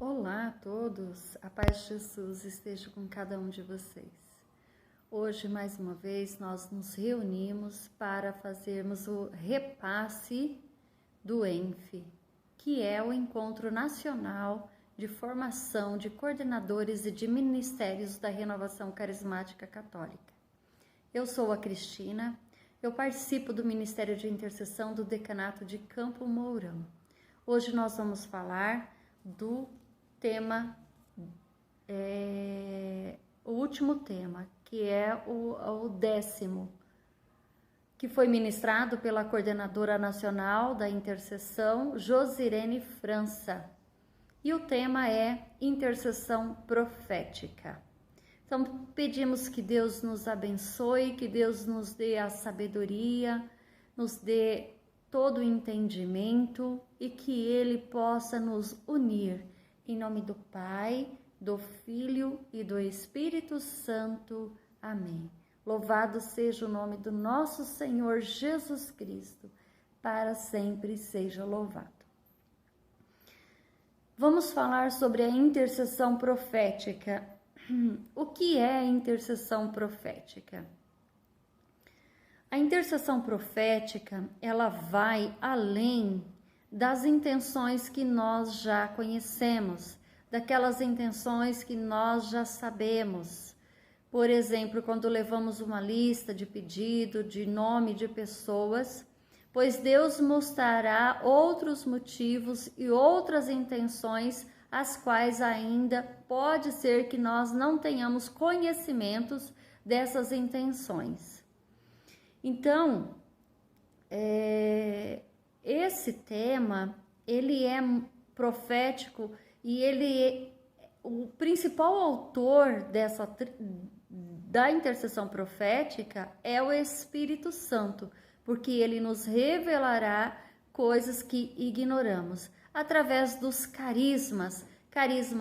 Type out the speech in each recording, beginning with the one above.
Olá a todos, a paz de Jesus esteja com cada um de vocês. Hoje, mais uma vez, nós nos reunimos para fazermos o repasse do ENF, que é o Encontro Nacional de Formação de Coordenadores e de Ministérios da Renovação Carismática Católica. Eu sou a Cristina, eu participo do Ministério de Intercessão do Decanato de Campo Mourão. Hoje nós vamos falar do tema, o último tema, que é o 10º, que foi ministrado pela Coordenadora Nacional da Intercessão, Josirene França. E o tema é intercessão profética. Então, pedimos que Deus nos abençoe, que Deus nos dê a sabedoria, nos dê todo o entendimento e que Ele possa nos unir. Em nome do Pai, do Filho e do Espírito Santo. Amém. Louvado seja o nome do nosso Senhor Jesus Cristo, para sempre seja louvado. Vamos falar sobre a intercessão profética. O que é a intercessão profética? A intercessão profética, ela vai além das intenções que nós já conhecemos, daquelas intenções que nós já sabemos. Por exemplo, quando levamos uma lista de pedido, de nome de pessoas, pois Deus mostrará outros motivos e outras intenções, as quais ainda pode ser que nós não tenhamos conhecimentos dessas intenções. Então, esse tema, ele é profético e o principal autor da intercessão profética é o Espírito Santo, porque ele nos revelará coisas que ignoramos, através dos carisma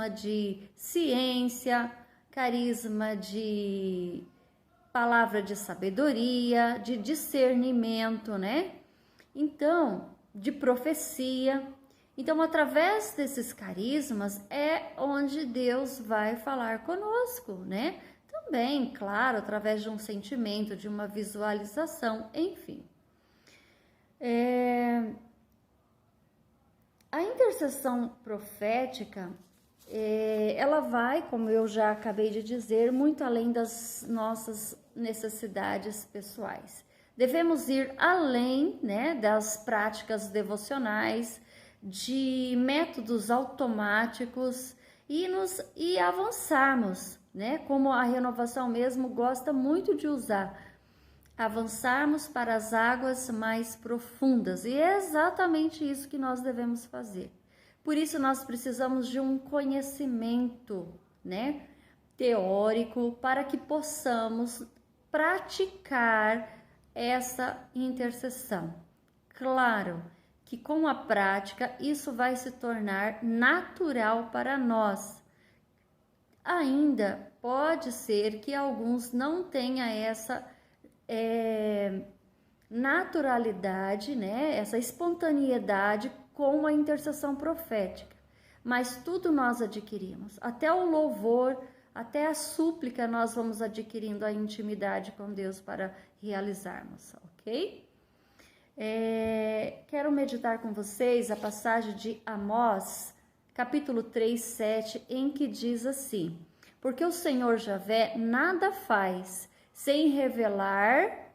de ciência, carisma de palavra de sabedoria, de discernimento, né? Então, de profecia. Então, através desses carismas é onde Deus vai falar conosco, né? Também, claro, através de um sentimento, de uma visualização, enfim. A intercessão profética, ela vai, como eu já acabei de dizer, muito além das nossas necessidades pessoais. Devemos ir além, né, das práticas devocionais, de métodos automáticos e avançarmos, né, como a renovação mesmo gosta muito de usar, avançarmos para as águas mais profundas. E é exatamente isso que nós devemos fazer. Por isso nós precisamos de um conhecimento, né, teórico, para que possamos praticar essa intercessão. Claro que com a prática isso vai se tornar natural para nós. Ainda pode ser que alguns não tenham essa naturalidade, né, essa espontaneidade com a intercessão profética, mas tudo nós adquirimos, até o louvor, até a súplica nós vamos adquirindo a intimidade com Deus para realizarmos, ok? Quero meditar com vocês a passagem de Amós, capítulo 3, 7, em que diz assim: porque o Senhor Javé nada faz sem revelar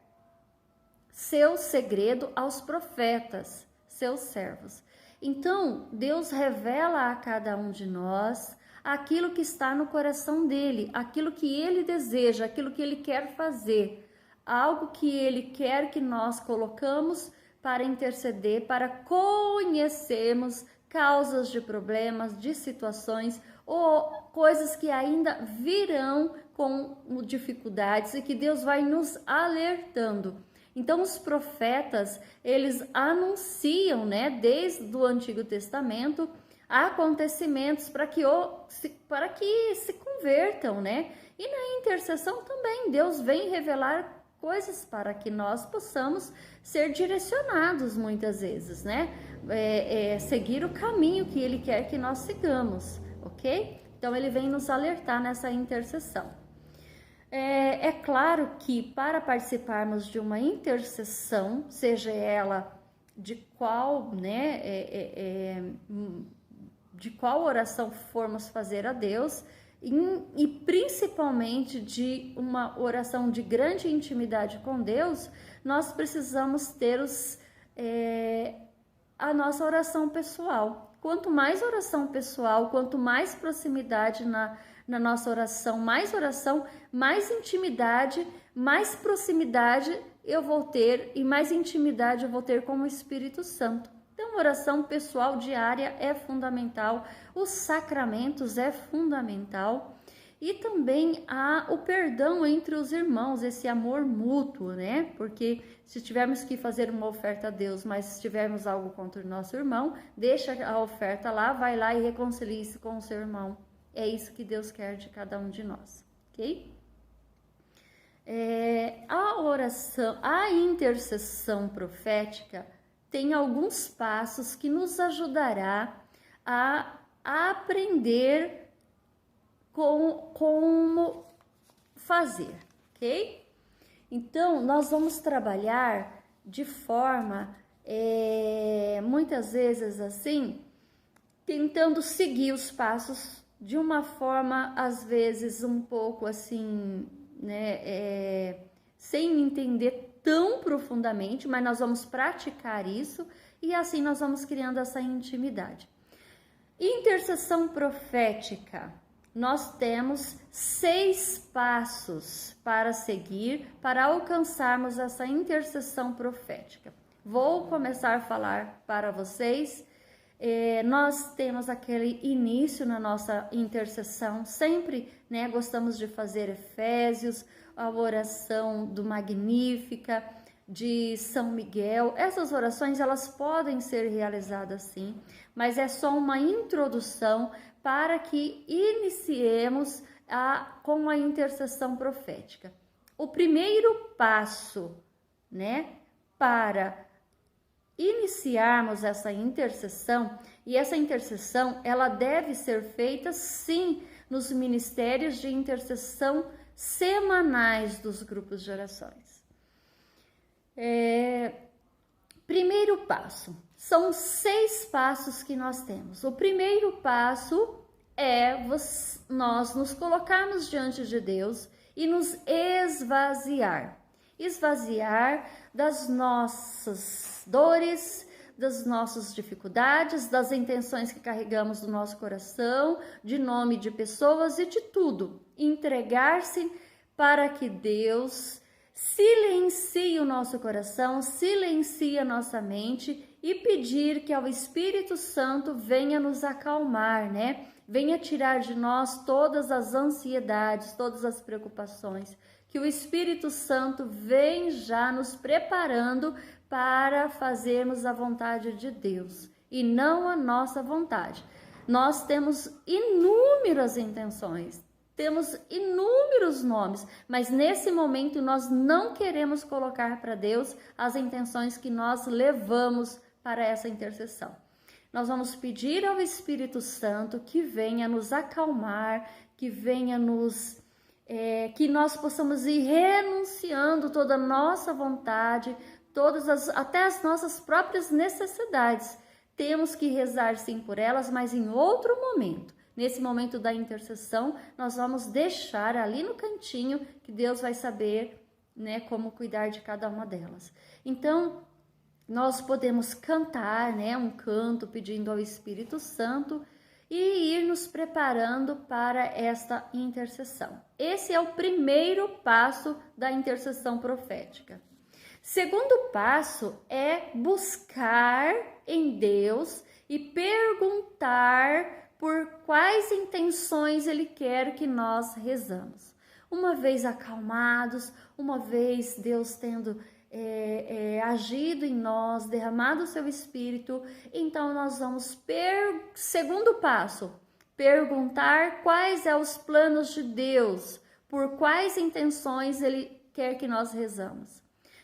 seu segredo aos profetas, seus servos. Então, Deus revela a cada um de nós aquilo que está no coração dele, aquilo que ele deseja, aquilo que ele quer fazer, algo que ele quer que nós colocamos para interceder, para conhecermos causas de problemas, de situações ou coisas que ainda virão com dificuldades e que Deus vai nos alertando. Então, os profetas, eles anunciam, né, desde o Antigo Testamento, acontecimentos para que se convertam, né? E na intercessão também, Deus vem revelar coisas para que nós possamos ser direcionados muitas vezes, né? Seguir o caminho que Ele quer que nós sigamos, ok? Então ele vem nos alertar nessa intercessão. É claro que para participarmos de uma intercessão, seja ela de qual, né, de qual oração formos fazer a Deus, e principalmente de uma oração de grande intimidade com Deus, nós precisamos ter a nossa oração pessoal. Quanto mais oração pessoal, quanto mais proximidade na nossa oração, mais intimidade, mais proximidade eu vou ter e mais intimidade eu vou ter com o Espírito Santo. Então, oração pessoal diária é fundamental, os sacramentos é fundamental e também o perdão entre os irmãos, esse amor mútuo, né? Porque se tivermos que fazer uma oferta a Deus, mas se tivermos algo contra o nosso irmão, deixa a oferta lá, vai lá e reconcilie-se com o seu irmão. É isso que Deus quer de cada um de nós, ok? A oração, a intercessão profética tem alguns passos que nos ajudará a aprender como fazer, ok? Então, nós vamos trabalhar de forma, muitas vezes assim, tentando seguir os passos de uma forma, às vezes, um pouco assim, né, sem entender tão profundamente, mas nós vamos praticar isso e assim nós vamos criando essa intimidade. Intercessão profética. Nós temos 6 passos para seguir para alcançarmos essa intercessão profética. Vou começar a falar para vocês. Nós temos aquele início na nossa intercessão, sempre, né, gostamos de fazer Efésios, a oração do Magnífica, de São Miguel. Essas orações, elas podem ser realizadas sim, mas é só uma introdução para que iniciemos com a intercessão profética. O primeiro passo, né, para iniciarmos essa intercessão, e essa intercessão, ela deve ser feita sim nos ministérios de intercessão semanais dos grupos de orações. Primeiro passo, são 6 passos que nós temos. O primeiro passo é nós nos colocarmos diante de Deus e nos esvaziar das nossas dores, das nossas dificuldades, das intenções que carregamos no nosso coração, de nome de pessoas e de tudo. Entregar-se para que Deus silencie o nosso coração, silencie a nossa mente e pedir que ao Espírito Santo venha nos acalmar, né? Venha tirar de nós todas as ansiedades, todas as preocupações. Que o Espírito Santo vem já nos preparando para fazermos a vontade de Deus e não a nossa vontade. Nós temos inúmeras intenções, temos inúmeros nomes, mas nesse momento nós não queremos colocar para Deus as intenções que nós levamos para essa intercessão. Nós vamos pedir ao Espírito Santo que venha nos acalmar, que venha que nós possamos ir renunciando toda a nossa vontade, até as nossas próprias necessidades. Temos que rezar sim por elas, mas em outro momento. Nesse momento da intercessão, nós vamos deixar ali no cantinho que Deus vai saber, né, como cuidar de cada uma delas. Então, nós podemos cantar, né, um canto pedindo ao Espírito Santo e ir nos preparando para esta intercessão. Esse é o primeiro passo da intercessão profética. Segundo passo é buscar em Deus e perguntar por quais intenções Ele quer que nós rezamos. Uma vez acalmados, uma vez Deus tendo agido em nós, derramado o seu Espírito, então nós vamos, segundo passo, perguntar quais são os planos de Deus, por quais intenções Ele quer que nós rezamos.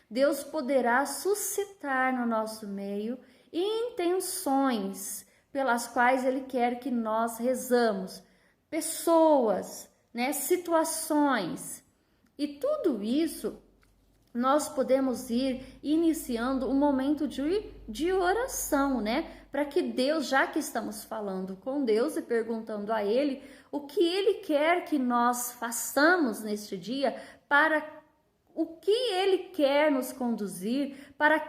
Deus poderá suscitar no nosso meio intenções pelas quais Ele quer que nós rezamos, pessoas, né, situações, e tudo isso nós podemos ir iniciando um momento de oração, né? Para que Deus, já que estamos falando com Deus e perguntando a Ele o que Ele quer que nós façamos neste dia, para o que Ele quer nos conduzir, para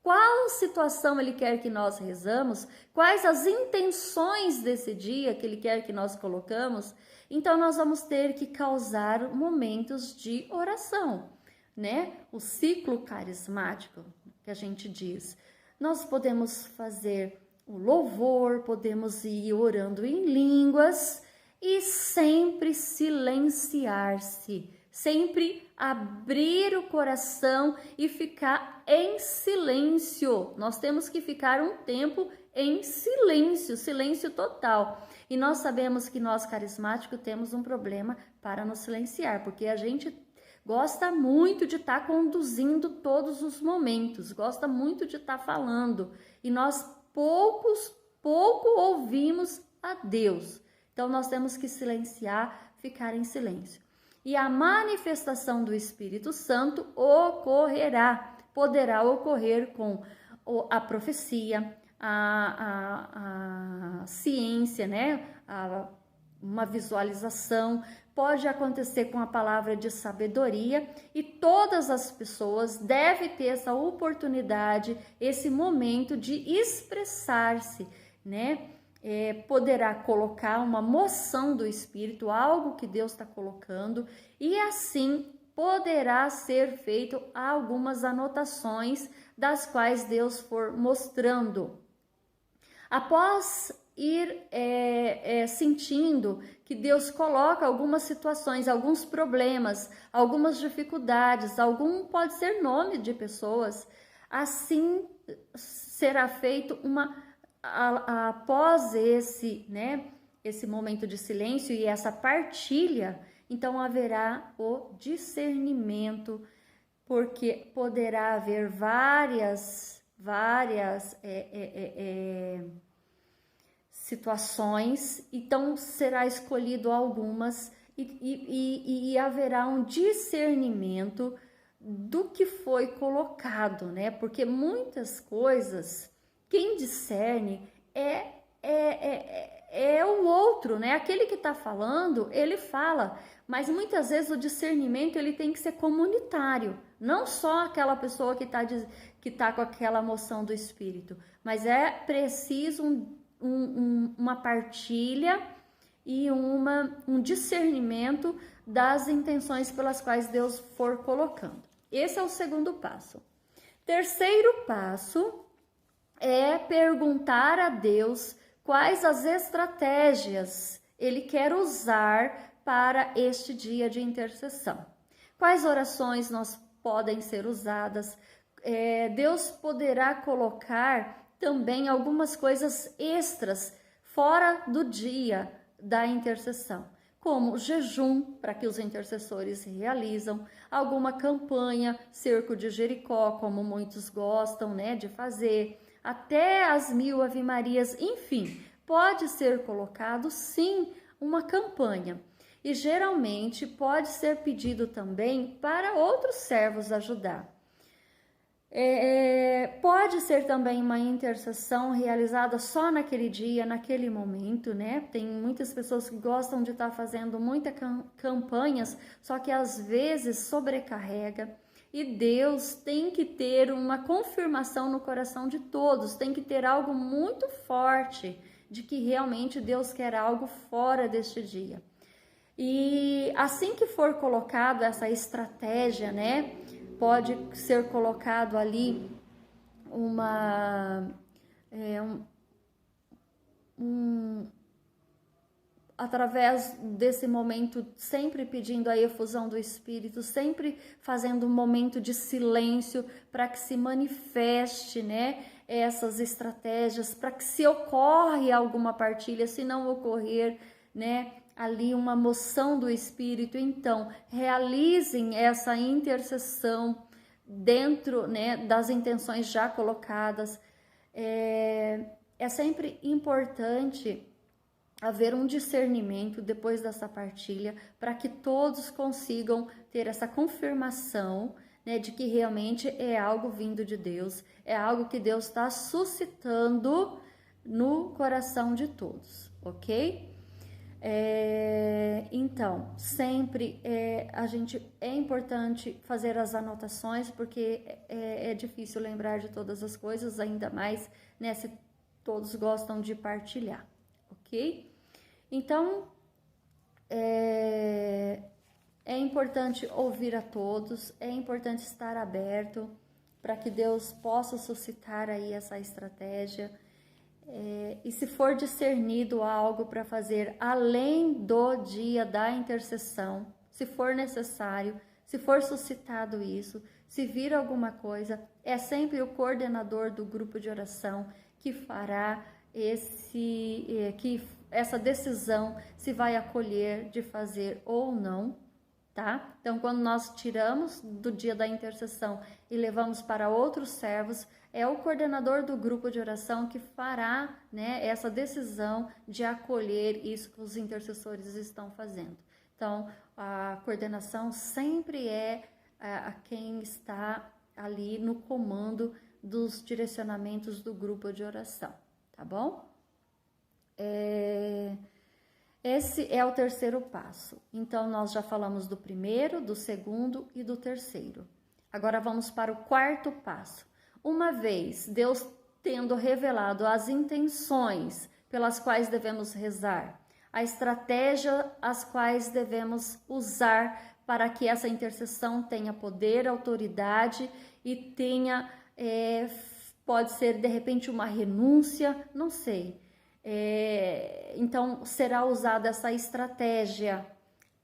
qual situação Ele quer que nós rezamos, quais as intenções desse dia que Ele quer que nós colocamos, então nós vamos ter que causar momentos de oração, né? O ciclo carismático que a gente diz. Nós podemos fazer o louvor, podemos ir orando em línguas e sempre silenciar-se, sempre abrir o coração e ficar em silêncio. Nós temos que ficar um tempo em silêncio, silêncio total. E nós sabemos que nós carismáticos temos um problema para nos silenciar, porque a gente gosta muito de estar conduzindo todos os momentos, gosta muito de estar falando, e nós pouco ouvimos a Deus. Então nós temos que silenciar, ficar em silêncio. E a manifestação do Espírito Santo poderá ocorrer com a profecia, a ciência, né? Uma visualização, pode acontecer com a palavra de sabedoria, e todas as pessoas devem ter essa oportunidade, esse momento de expressar-se, né? Poderá colocar uma moção do Espírito, algo que Deus está colocando, e assim poderá ser feito algumas anotações das quais Deus for mostrando. Após ir sentindo que Deus coloca algumas situações, alguns problemas, algumas dificuldades, pode ser nome de pessoas, assim será feito após esse momento de silêncio e essa partilha, então haverá o discernimento, porque poderá haver várias situações, então será escolhido algumas e haverá um discernimento do que foi colocado, né? Porque muitas coisas, quem discerne é o outro, né? Aquele que está falando, ele fala, mas muitas vezes o discernimento ele tem que ser comunitário, não só aquela pessoa que tá com aquela moção do Espírito, mas é preciso uma partilha e um discernimento das intenções pelas quais Deus for colocando. Esse é o segundo passo. Terceiro passo é perguntar a Deus quais as estratégias Ele quer usar para este dia de intercessão. Quais orações podem ser usadas? Deus poderá colocar também algumas coisas extras fora do dia da intercessão, como jejum, para que os intercessores realizam, alguma campanha, cerco de Jericó, como muitos gostam, né, de fazer, até as 1000 Ave-Marias, enfim, pode ser colocado sim uma campanha. E geralmente pode ser pedido também para outros servos ajudar. Pode ser também uma intercessão realizada só naquele dia, naquele momento, né? Tem muitas pessoas que gostam de estar fazendo muitas campanhas, só que às vezes sobrecarrega, e Deus tem que ter uma confirmação no coração de todos, tem que ter algo muito forte de que realmente Deus quer algo fora deste dia. E assim que for colocado essa estratégia, né? Pode ser colocado ali através desse momento, sempre pedindo a efusão do Espírito, sempre fazendo um momento de silêncio para que se manifeste, né, essas estratégias, para que se ocorre alguma partilha, se não ocorrer, né, ali uma moção do Espírito, então realizem essa intercessão dentro, né, das intenções já colocadas, é sempre importante haver um discernimento depois dessa partilha, para que todos consigam ter essa confirmação, né, de que realmente é algo vindo de Deus, é algo que Deus está suscitando no coração de todos, ok? Então, sempre é importante fazer as anotações, porque é difícil lembrar de todas as coisas, ainda mais, né, se todos gostam de partilhar, ok? Então, é importante ouvir a todos, é importante estar aberto para que Deus possa suscitar aí essa estratégia. E se for discernido algo para fazer além do dia da intercessão, se for necessário, se for suscitado isso, se vir alguma coisa, é sempre o coordenador do grupo de oração que fará essa decisão se vai acolher de fazer ou não, tá? Então, quando nós tiramos do dia da intercessão e levamos para outros servos, é o coordenador do grupo de oração que fará, né, essa decisão de acolher isso que os intercessores estão fazendo. Então, a coordenação sempre é a quem está ali no comando dos direcionamentos do grupo de oração, tá bom? Esse é o terceiro passo. Então, nós já falamos do primeiro, do segundo e do terceiro. Agora vamos para o quarto passo. Uma vez Deus tendo revelado as intenções pelas quais devemos rezar, a estratégia as quais devemos usar para que essa intercessão tenha poder, autoridade e tenha, pode ser de repente uma renúncia, não sei. Então, será usada essa estratégia.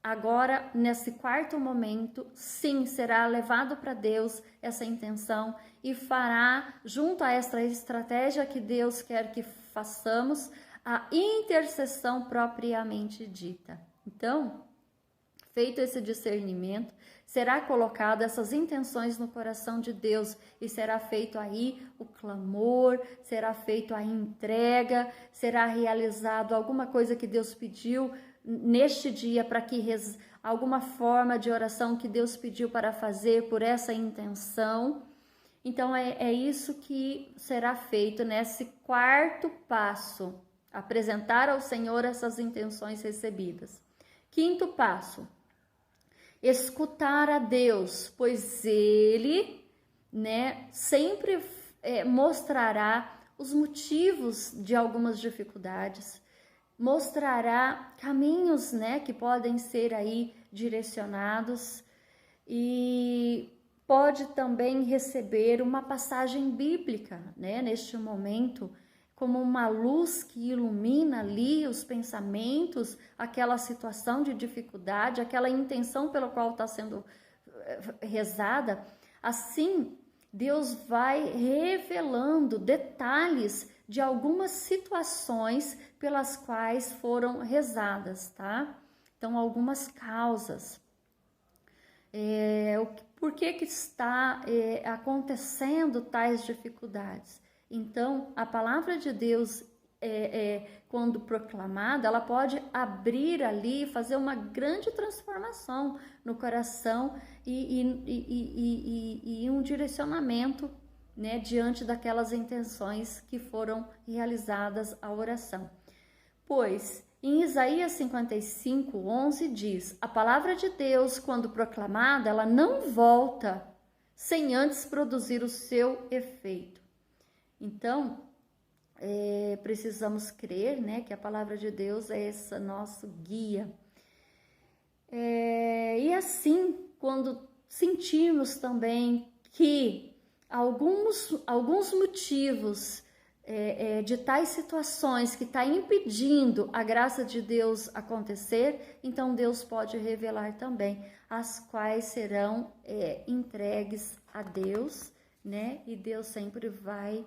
Agora, nesse quarto momento, sim, será levado para Deus essa intenção e fará, junto a essa estratégia que Deus quer que façamos, a intercessão propriamente dita. Então, feito esse discernimento, será colocado essas intenções no coração de Deus e será feito aí o clamor, será feito a entrega, será realizado alguma coisa que Deus pediu neste dia, para que alguma forma de oração que Deus pediu para fazer por essa intenção. Então, é isso que será feito nesse quarto passo, apresentar ao Senhor essas intenções recebidas. Quinto passo, escutar a Deus, pois Ele, né, sempre mostrará os motivos de algumas dificuldades, mostrará caminhos, né, que podem ser aí direcionados, e pode também receber uma passagem bíblica, né, neste momento, como uma luz que ilumina ali os pensamentos, aquela situação de dificuldade, aquela intenção pela qual está sendo rezada. Assim, Deus vai revelando detalhes de algumas situações pelas quais foram rezadas, tá? Então, algumas causas. Por que está acontecendo tais dificuldades? Então, a palavra de Deus, quando proclamada, ela pode abrir ali, fazer uma grande transformação no coração e um direcionamento, né, diante daquelas intenções que foram realizadas a oração. Pois, em Isaías 55:11 diz: a palavra de Deus, quando proclamada, ela não volta sem antes produzir o seu efeito. Então, precisamos crer, né, que a palavra de Deus é esse nosso guia. E assim, quando sentirmos também que alguns motivos de tais situações que está impedindo a graça de Deus acontecer, então Deus pode revelar também as quais serão entregues a Deus, né? E Deus sempre vai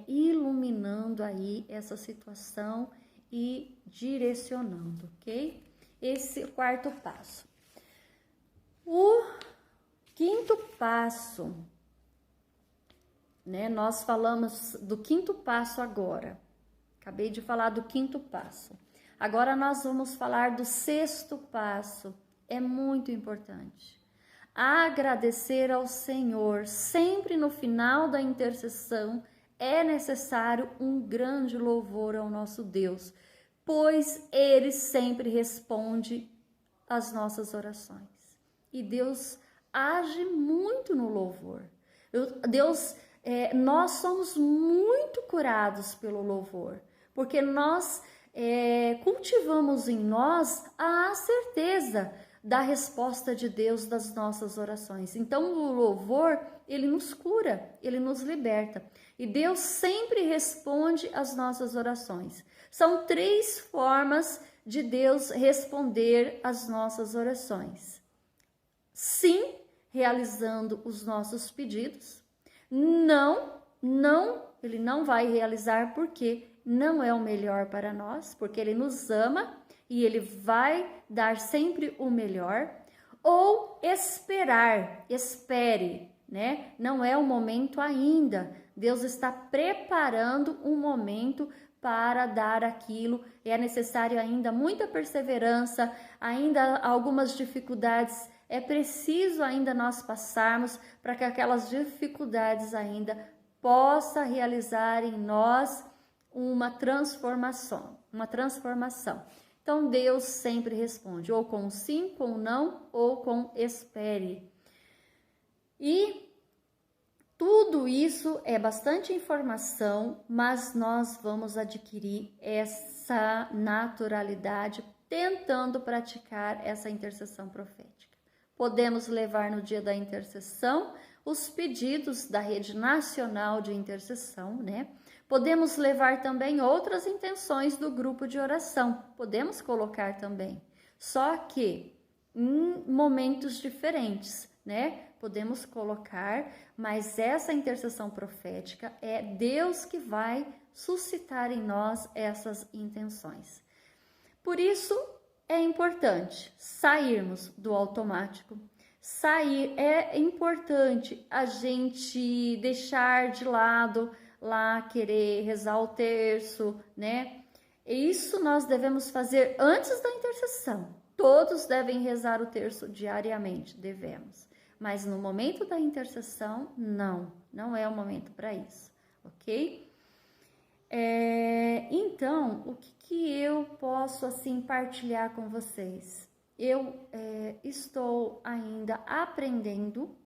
iluminando aí essa situação e direcionando, ok? Esse é o quarto passo. O quinto passo, né? Nós falamos do quinto passo agora. Acabei de falar do quinto passo. Agora nós vamos falar do sexto passo. É muito importante. Agradecer ao Senhor. Sempre no final da intercessão é necessário um grande louvor ao nosso Deus, pois Ele sempre responde às nossas orações. E Deus age muito no louvor. Nós somos muito curados pelo louvor, porque nós cultivamos em nós a certeza da resposta de Deus das nossas orações. Então, o louvor, ele nos cura, ele nos liberta. E Deus sempre responde às nossas orações. São 3 formas de Deus responder às nossas orações. Sim, realizando os nossos pedidos. Não, ele não vai realizar porque não é o melhor para nós, porque ele nos ama e ele vai dar sempre o melhor. Ou esperar, espere, né? Não é o momento ainda. Deus está preparando um momento para dar aquilo. É necessário ainda muita perseverança, ainda algumas dificuldades. É preciso ainda nós passarmos para que aquelas dificuldades ainda possa realizar em nós uma transformação. Então, Deus sempre responde, ou com sim, com não, ou com espere. E tudo isso é bastante informação, mas nós vamos adquirir essa naturalidade tentando praticar essa intercessão profética. Podemos levar no dia da intercessão os pedidos da Rede Nacional de Intercessão, né? Podemos levar também outras intenções do grupo de oração, podemos colocar também, só que em momentos diferentes, né? Podemos colocar, mas essa intercessão profética é Deus que vai suscitar em nós essas intenções. Por isso é importante sairmos do automático. É importante a gente deixar de lado lá querer rezar o terço, né? Isso nós devemos fazer antes da intercessão. Todos devem rezar o terço diariamente, devemos. Mas no momento da intercessão, não é o momento para isso, ok? Então, o que eu posso assim partilhar com vocês? Eu estou ainda aprendendo